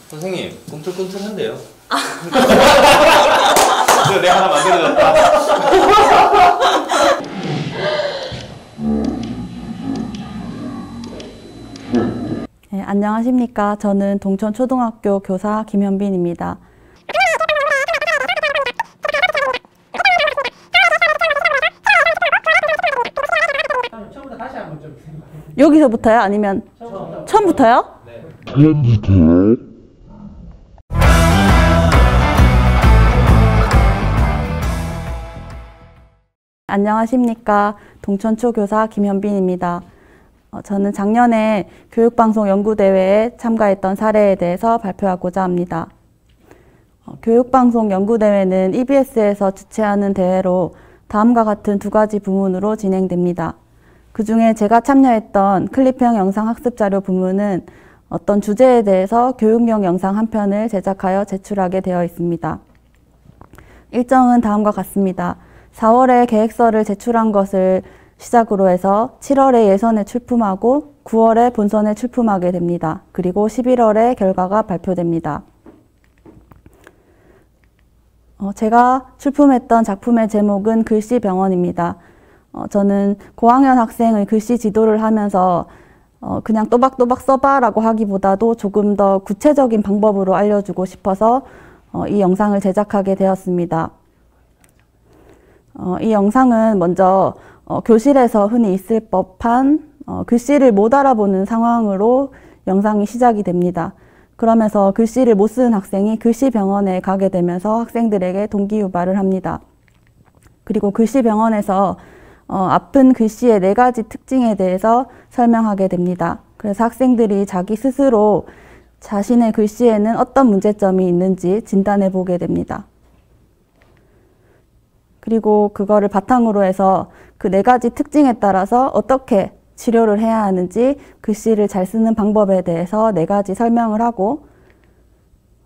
선생님, 꿈틀꿈틀한데요? 내가 하나 만들어줬다. 네, 안녕하십니까. 저는 동천초등학교 교사 김현빈입니다. 처음부터 다시 한번 좀 생각해. 여기서부터요? 아니면 처음부터요? 네. 안녕하십니까. 동천초 교사 김현빈입니다. 저는 작년에 교육방송 연구대회에 참가했던 사례에 대해서 발표하고자 합니다. 교육방송 연구대회는 EBS에서 주최하는 대회로 다음과 같은 두 가지 부문으로 진행됩니다. 그 중에 제가 참여했던 클립형 영상 학습 자료 부문은 어떤 주제에 대해서 교육용 영상 한 편을 제작하여 제출하게 되어 있습니다. 일정은 다음과 같습니다. 4월에 계획서를 제출한 것을 시작으로 해서 7월에 예선에 출품하고 9월에 본선에 출품하게 됩니다. 그리고 11월에 결과가 발표됩니다. 제가 출품했던 작품의 제목은 글씨병원입니다. 저는 고학년 학생의 글씨 지도를 하면서 그냥 또박또박 써봐라고 하기보다도 조금 더 구체적인 방법으로 알려주고 싶어서 이 영상을 제작하게 되었습니다. 이 영상은 먼저 교실에서 흔히 있을 법한 글씨를 못 알아보는 상황으로 영상이 시작이 됩니다. 그러면서 글씨를 못 쓰는 학생이 글씨병원에 가게 되면서 학생들에게 동기유발을 합니다. 그리고 글씨병원에서 아픈 글씨의 4가지 특징에 대해서 설명하게 됩니다. 그래서 학생들이 자기 스스로 자신의 글씨에는 어떤 문제점이 있는지 진단해 보게 됩니다. 그리고 그거를 바탕으로 해서 그 4가지 특징에 따라서 어떻게 치료를 해야 하는지 글씨를 잘 쓰는 방법에 대해서 4가지 설명을 하고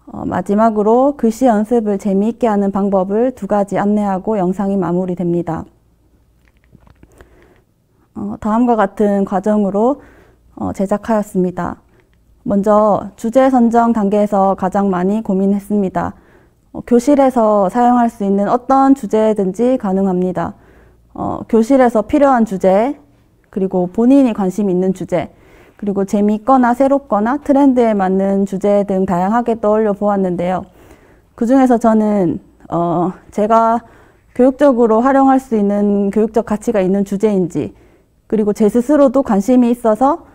마지막으로 글씨 연습을 재미있게 하는 방법을 2가지 안내하고 영상이 마무리됩니다. 다음과 같은 과정으로 제작하였습니다. 먼저 주제 선정 단계에서 가장 많이 고민했습니다. 교실에서 사용할 수 있는 어떤 주제든지 가능합니다. 교실에서 필요한 주제, 그리고 본인이 관심 있는 주제, 그리고 재미있거나 새롭거나 트렌드에 맞는 주제 등 다양하게 떠올려 보았는데요. 그 중에서 저는 제가 교육적으로 활용할 수 있는 교육적 가치가 있는 주제인지, 그리고 제 스스로도 관심이 있어서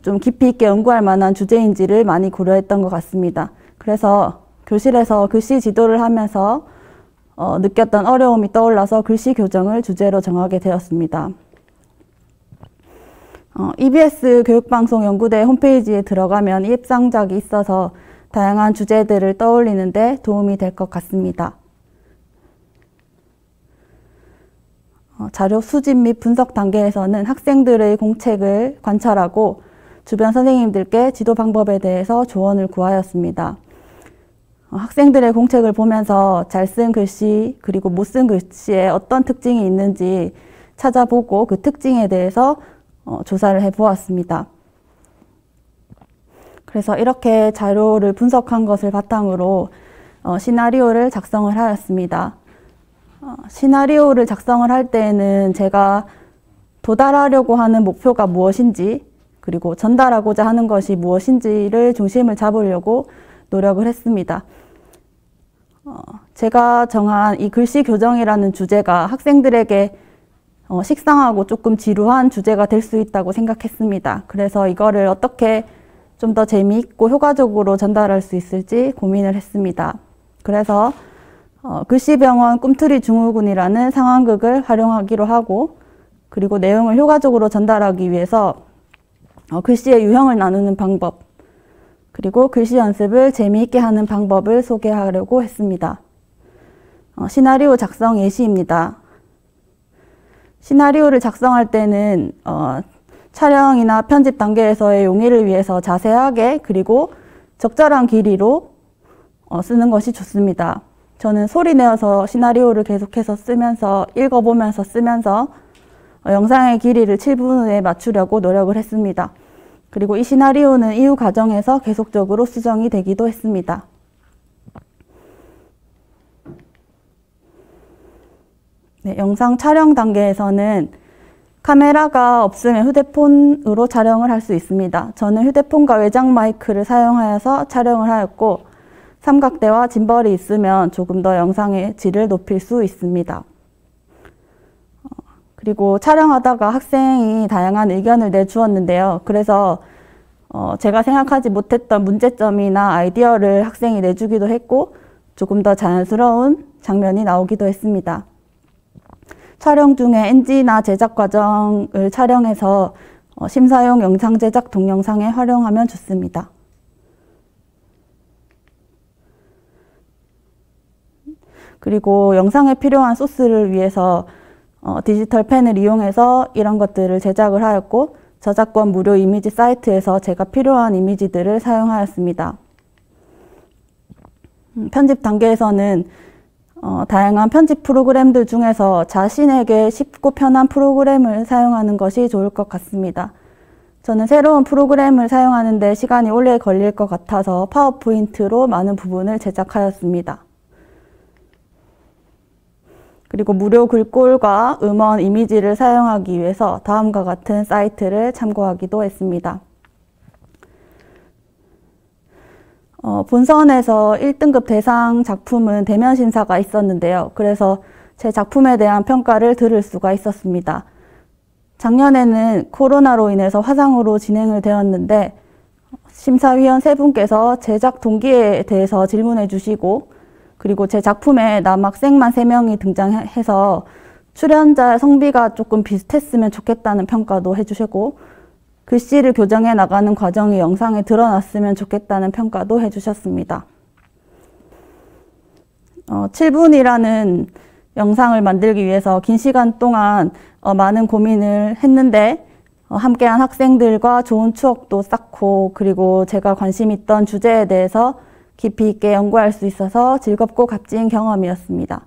좀 깊이 있게 연구할 만한 주제인지를 많이 고려했던 것 같습니다. 그래서 교실에서 글씨 지도를 하면서 느꼈던 어려움이 떠올라서 글씨 교정을 주제로 정하게 되었습니다. EBS 교육방송 연구대 홈페이지에 들어가면 입상작이 있어서 다양한 주제들을 떠올리는데 도움이 될 것 같습니다. 자료 수집 및 분석 단계에서는 학생들의 공책을 관찰하고 주변 선생님들께 지도 방법에 대해서 조언을 구하였습니다. 학생들의 공책을 보면서 잘 쓴 글씨 그리고 못 쓴 글씨에 어떤 특징이 있는지 찾아보고 그 특징에 대해서 조사를 해보았습니다. 그래서 이렇게 자료를 분석한 것을 바탕으로 시나리오를 작성을 하였습니다. 시나리오를 작성을 할 때에는 제가 도달하려고 하는 목표가 무엇인지 그리고 전달하고자 하는 것이 무엇인지를 중심을 잡으려고 노력을 했습니다. 제가 정한 이 글씨 교정이라는 주제가 학생들에게 식상하고 조금 지루한 주제가 될 수 있다고 생각했습니다. 그래서 이거를 어떻게 좀 더 재미있고 효과적으로 전달할 수 있을지 고민을 했습니다. 그래서 글씨병원 꿈틀이 증후군이라는 상황극을 활용하기로 하고 그리고 내용을 효과적으로 전달하기 위해서 글씨의 유형을 나누는 방법 그리고 글씨 연습을 재미있게 하는 방법을 소개하려고 했습니다. 시나리오 작성 예시입니다. 시나리오를 작성할 때는 촬영이나 편집 단계에서의 용이를 위해서 자세하게 그리고 적절한 길이로 쓰는 것이 좋습니다. 저는 소리 내어서 시나리오를 계속해서 쓰면서 읽어보면서 쓰면서 영상의 길이를 7분에 맞추려고 노력을 했습니다. 그리고 이 시나리오는 이후 과정에서 계속적으로 수정이 되기도 했습니다. 네, 영상 촬영 단계에서는 카메라가 없으면 휴대폰으로 촬영을 할 수 있습니다. 저는 휴대폰과 외장 마이크를 사용하여서 촬영을 하였고, 삼각대와 짐벌이 있으면 조금 더 영상의 질을 높일 수 있습니다. 그리고 촬영하다가 학생이 다양한 의견을 내주었는데요. 그래서 제가 생각하지 못했던 문제점이나 아이디어를 학생이 내주기도 했고, 조금 더 자연스러운 장면이 나오기도 했습니다. 촬영 중에 NG나 제작 과정을 촬영해서 심사용 영상 제작 동영상에 활용하면 좋습니다. 그리고 영상에 필요한 소스를 위해서 디지털 펜을 이용해서 이런 것들을 제작을 하였고, 저작권 무료 이미지 사이트에서 제가 필요한 이미지들을 사용하였습니다. 편집 단계에서는 다양한 편집 프로그램들 중에서 자신에게 쉽고 편한 프로그램을 사용하는 것이 좋을 것 같습니다. 저는 새로운 프로그램을 사용하는데 시간이 오래 걸릴 것 같아서 파워포인트로 많은 부분을 제작하였습니다. 그리고 무료 글꼴과 음원, 이미지를 사용하기 위해서 다음과 같은 사이트를 참고하기도 했습니다. 본선에서 1등급 대상 작품은 대면 심사가 있었는데요. 그래서 제 작품에 대한 평가를 들을 수가 있었습니다. 작년에는 코로나로 인해서 화상으로 진행을 되었는데, 심사위원 세 분께서 제작 동기에 대해서 질문해 주시고, 그리고 제 작품에 남학생만 3명이 등장해서 출연자 성비가 조금 비슷했으면 좋겠다는 평가도 해주셨고, 글씨를 교정해 나가는 과정이 영상에 드러났으면 좋겠다는 평가도 해주셨습니다. 7분이라는 영상을 만들기 위해서 긴 시간 동안 많은 고민을 했는데, 함께한 학생들과 좋은 추억도 쌓고, 그리고 제가 관심 있던 주제에 대해서 깊이 있게 연구할 수 있어서 즐겁고 값진 경험이었습니다.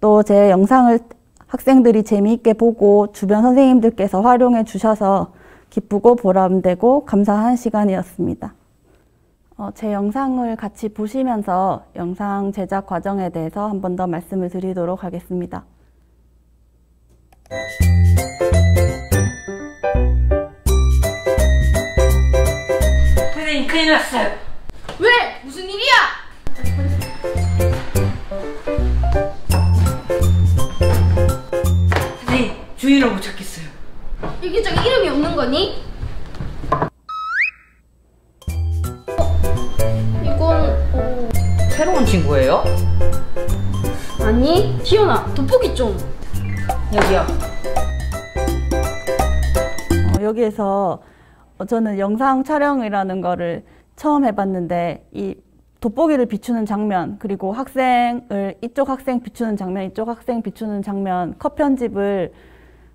또 제 영상을 학생들이 재미있게 보고 주변 선생님들께서 활용해 주셔서 기쁘고 보람되고 감사한 시간이었습니다. 제 영상을 같이 보시면서 영상 제작 과정에 대해서 한 번 더 말씀을 드리도록 하겠습니다. 선생님, 큰일 났어요. 왜? 무슨 일이야? 선생님, 주인을 못 찾겠어요. 여기 저기 이름이 없는 거니? 이건 새로운 친구예요? 아니, 희연아, 돋보기 좀. 여기요. 여기에서 저는 영상 촬영이라는 거를 처음 해봤는데, 이 돋보기를 비추는 장면, 그리고 학생을 이쪽 학생 비추는 장면, 이쪽 학생 비추는 장면, 컷 편집을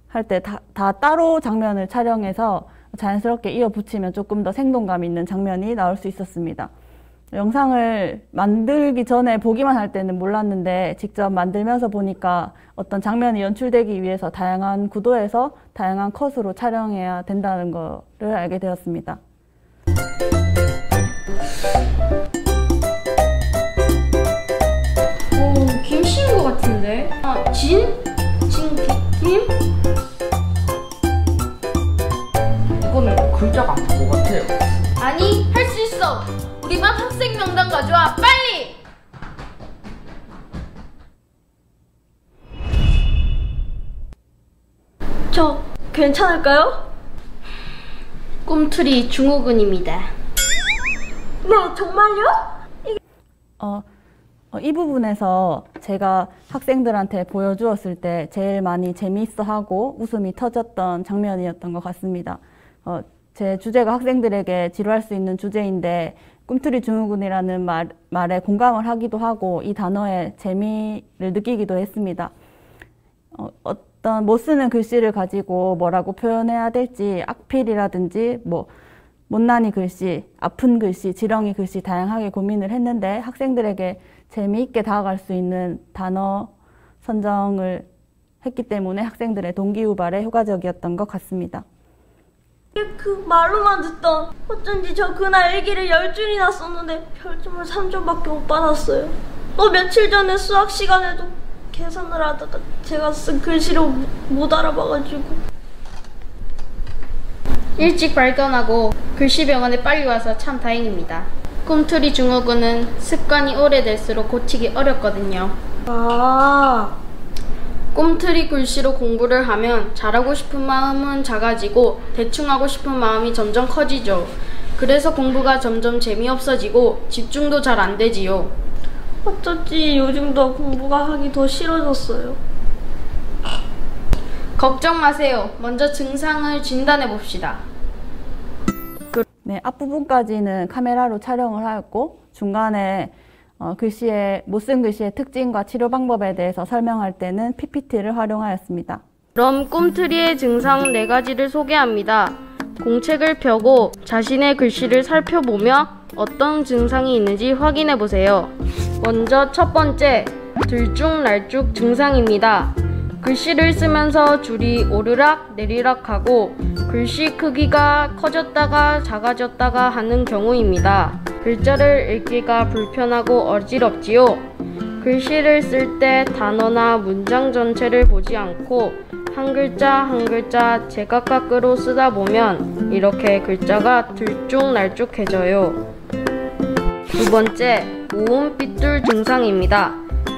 할 때 다 따로 장면을 촬영해서 자연스럽게 이어 붙이면 조금 더 생동감 있는 장면이 나올 수 있었습니다. 영상을 만들기 전에 보기만 할 때는 몰랐는데, 직접 만들면서 보니까 어떤 장면이 연출되기 위해서 다양한 구도에서 다양한 컷으로 촬영해야 된다는 거를 알게 되었습니다. 김씨인 것 같은데? 김? 이거는 글자가 바보 같아요. 아니, 할 수 있어. 우리 반 학생 명단 가져와, 빨리! 저 괜찮을까요? 꿈틀이 중후군입니다. 네, 정말요? 이 부분에서 제가 학생들한테 보여주었을 때 제일 많이 재미있어하고 웃음이 터졌던 장면이었던 것 같습니다. 제 주제가 학생들에게 지루할 수 있는 주제인데, 꿈틀이 증후군이라는 말에 공감을 하기도 하고 이 단어에 재미를 느끼기도 했습니다. 어떤 못 쓰는 글씨를 가지고 뭐라고 표현해야 될지, 악필이라든지 못난이 글씨, 아픈 글씨, 지렁이 글씨 다양하게 고민을 했는데, 학생들에게 재미있게 다가갈 수 있는 단어 선정을 했기 때문에 학생들의 동기유발에 효과적이었던 것 같습니다. 그 말로만 듣던 어쩐지 저 그날 일기를 10줄이나 썼는데 별점을 3점밖에 못 받았어요. 또 며칠 전에 수학 시간에도 계산을 하다가 제가 쓴 글씨를 못 알아봐가지고. 일찍 발견하고 글씨병원에 빨리 와서 참 다행입니다. 꿈틀이 증후군은 습관이 오래될수록 고치기 어렵거든요. 꿈틀이 글씨로 공부를 하면 잘하고 싶은 마음은 작아지고 대충 하고 싶은 마음이 점점 커지죠. 그래서 공부가 점점 재미없어지고 집중도 잘 안 되지요. 어쩐지 요즘 더 공부가 하기 더 싫어졌어요. 걱정 마세요. 먼저 증상을 진단해 봅시다. 네, 앞부분까지는 카메라로 촬영을 하였고 중간에 못 쓴 글씨의 특징과 치료 방법에 대해서 설명할 때는 PPT를 활용하였습니다. 그럼 꿈틀이의 증상 4가지를 소개합니다. 공책을 펴고 자신의 글씨를 살펴보며 어떤 증상이 있는지 확인해 보세요. 먼저 첫 번째, 들쭉날쭉 증상입니다. 글씨를 쓰면서 줄이 오르락 내리락 하고 글씨 크기가 커졌다가 작아졌다가 하는 경우입니다. 글자를 읽기가 불편하고 어지럽지요. 글씨를 쓸 때 단어나 문장 전체를 보지 않고 한 글자 한 글자 제각각으로 쓰다 보면 이렇게 글자가 들쭉날쭉해져요. 두 번째, 모음 삐뚤 증상입니다.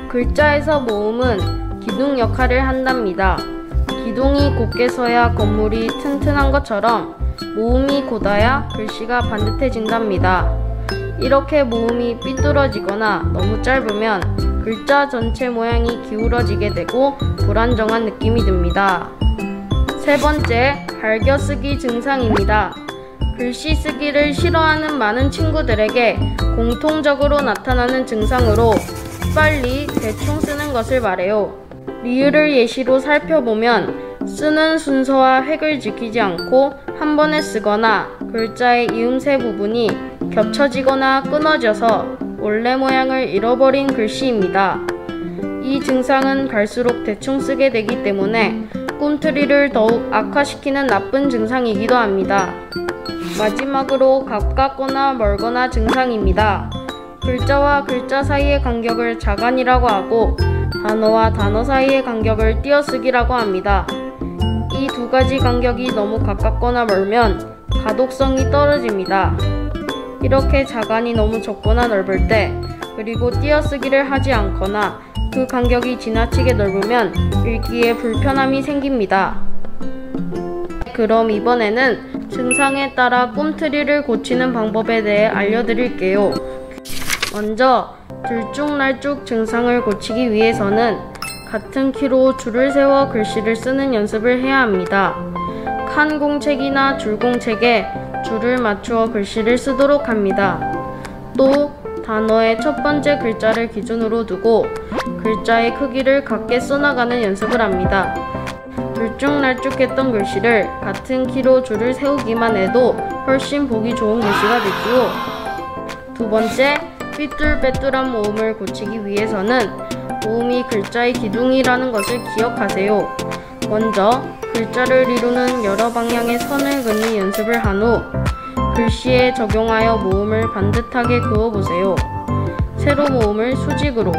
글자에서 모음은 기둥 역할을 한답니다. 기둥이 곧게 서야 건물이 튼튼한 것처럼 모음이 곧아야 글씨가 반듯해진답니다. 이렇게 모음이 삐뚤어지거나 너무 짧으면 글자 전체 모양이 기울어지게 되고 불안정한 느낌이 듭니다. 세 번째, 갈겨쓰기 증상입니다. 글씨 쓰기를 싫어하는 많은 친구들에게 공통적으로 나타나는 증상으로 빨리 대충 쓰는 것을 말해요. 리을을 예시로 살펴보면 쓰는 순서와 획을 지키지 않고 한 번에 쓰거나 글자의 이음새 부분이 겹쳐지거나 끊어져서 원래 모양을 잃어버린 글씨입니다. 이 증상은 갈수록 대충 쓰게 되기 때문에 꿈틀이를 더욱 악화시키는 나쁜 증상이기도 합니다. 마지막으로 가깝거나 멀거나 증상입니다. 글자와 글자 사이의 간격을 자간이라고 하고 단어와 단어 사이의 간격을 띄어쓰기라고 합니다. 이 두 가지 간격이 너무 가깝거나 멀면 가독성이 떨어집니다. 이렇게 자간이 너무 좁거나 넓을 때, 그리고 띄어쓰기를 하지 않거나 그 간격이 지나치게 넓으면 읽기에 불편함이 생깁니다. 그럼 이번에는 증상에 따라 꿈틀이를 고치는 방법에 대해 알려드릴게요. 먼저 들쭉날쭉 증상을 고치기 위해서는 같은 키로 줄을 세워 글씨를 쓰는 연습을 해야 합니다. 칸 공책이나 줄 공책에 줄을 맞추어 글씨를 쓰도록 합니다. 또 단어의 첫 번째 글자를 기준으로 두고 글자의 크기를 같게 써나가는 연습을 합니다. 들쭉날쭉했던 글씨를 같은 키로 줄을 세우기만 해도 훨씬 보기 좋은 글씨가 되지요. 두 번째, 삐뚤빼뚤한 모음을 고치기 위해서는 모음이 글자의 기둥이라는 것을 기억하세요. 먼저 글자를 이루는 여러 방향의 선을 긋는 연습을 한 후 글씨에 적용하여 모음을 반듯하게 그어보세요. 세로 모음을 수직으로,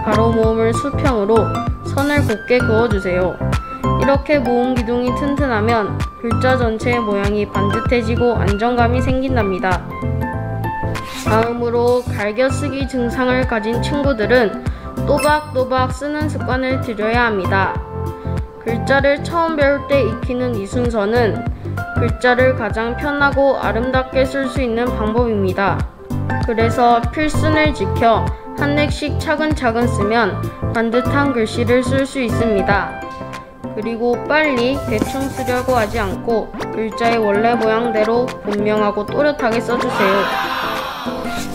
가로 모음을 수평으로 선을 곱게 그어주세요. 이렇게 모음 기둥이 튼튼하면 글자 전체의 모양이 반듯해지고 안정감이 생긴답니다. 다음으로 갈겨쓰기 증상을 가진 친구들은 또박또박 쓰는 습관을 들여야 합니다. 글자를 처음 배울 때 익히는 이 순서는 글자를 가장 편하고 아름답게 쓸 수 있는 방법입니다. 그래서 필순을 지켜 한 획씩 차근차근 쓰면 반듯한 글씨를 쓸 수 있습니다. 그리고 빨리 대충 쓰려고 하지 않고 글자의 원래 모양대로 분명하고 또렷하게 써주세요.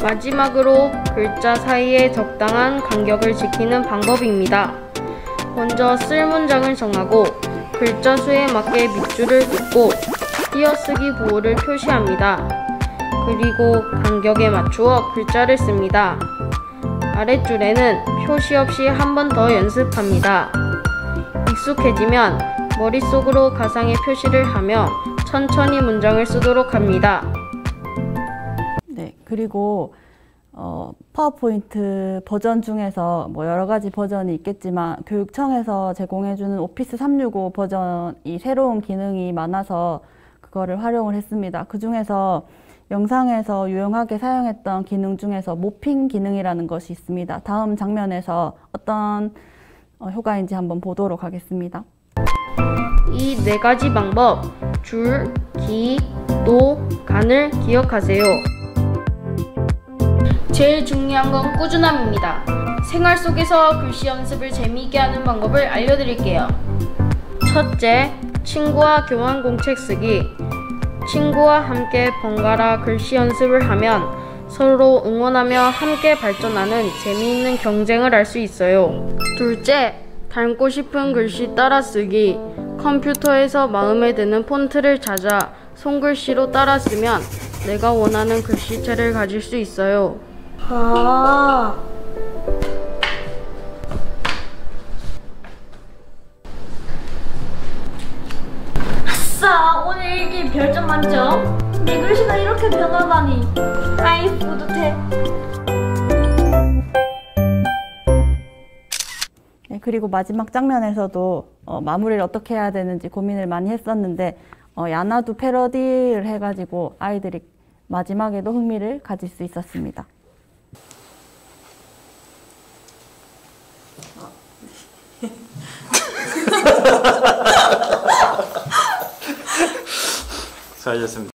마지막으로 글자 사이에 적당한 간격을 지키는 방법입니다. 먼저 쓸 문장을 정하고 글자 수에 맞게 밑줄을 긋고 띄어쓰기 부호를 표시합니다. 그리고 간격에 맞추어 글자를 씁니다. 아랫줄에는 표시 없이 한 번 더 연습합니다. 익숙해지면 머릿속으로 가상의 표시를 하며 천천히 문장을 쓰도록 합니다. 네, 그리고 파워포인트 버전 중에서 뭐 여러 가지 버전이 있겠지만 교육청에서 제공해주는 오피스 365 버전이 새로운 기능이 많아서 그거를 활용을 했습니다. 그 중에서 영상에서 유용하게 사용했던 기능 중에서 모핑 기능이라는 것이 있습니다. 다음 장면에서 어떤 효과인지 한번 보도록 하겠습니다. 이 네 가지 방법, 줄, 기, 노, 간을 기억하세요. 제일 중요한 건 꾸준함입니다. 생활 속에서 글씨 연습을 재미있게 하는 방법을 알려드릴게요. 첫째, 친구와 교환 공책 쓰기. 친구와 함께 번갈아 글씨 연습을 하면 서로 응원하며 함께 발전하는 재미있는 경쟁을 할 수 있어요. 둘째, 닮고 싶은 글씨 따라 쓰기. 컴퓨터에서 마음에 드는 폰트를 찾아 손글씨로 따라 쓰면 내가 원하는 글씨체를 가질 수 있어요. 아. 아싸! 오늘 일기 별점 만점. 내 글씨가 이렇게 변하다니. 아이 뿌듯해. 네, 그리고 마지막 장면에서도 마무리를 어떻게 해야 되는지 고민을 많이 했었는데 야나두 패러디를 해가지고 아이들이 마지막에도 흥미를 가질 수 있었습니다. 수고하셨습니다.